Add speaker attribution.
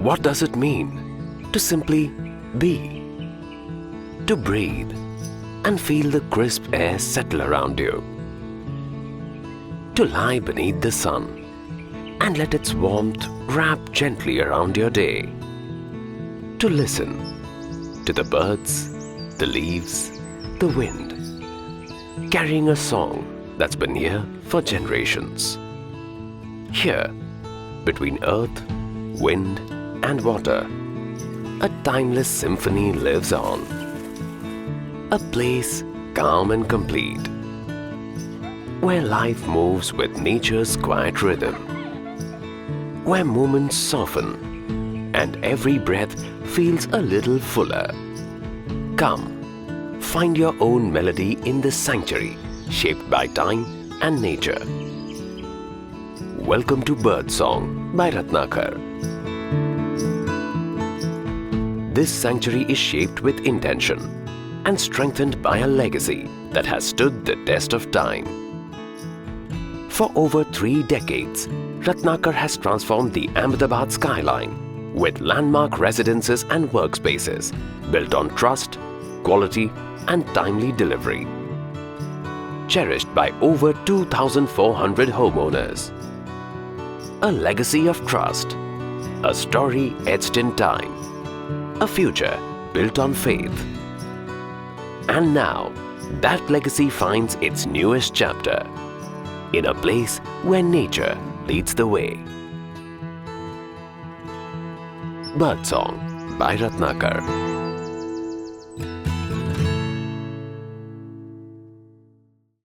Speaker 1: What does it mean to simply be? To breathe and feel the crisp air settle around you. To lie beneath the sun and let its warmth wrap gently around your day. To listen to the birds, the leaves, the wind, carrying a song that's been here for generations. Here, between earth, wind and water, a timeless symphony lives on. A place calm and complete, where life moves with nature's quiet rhythm, where moments soften and every breath feels a little fuller. Come, find your own melody in this sanctuary shaped by time and nature. Welcome to Birdsong by Ratnaakar. This sanctuary is shaped with intention and strengthened by a legacy that has stood the test of time. For over 3 decades, Ratnaakar has transformed the Ahmedabad skyline with landmark residences and workspaces built on trust, quality and timely delivery. Cherished by over 2,400 homeowners. A legacy of trust, a story etched in time, a future built on faith. And now, that legacy finds its newest chapter in a place where nature leads the way. Birdsong by Ratnaakar.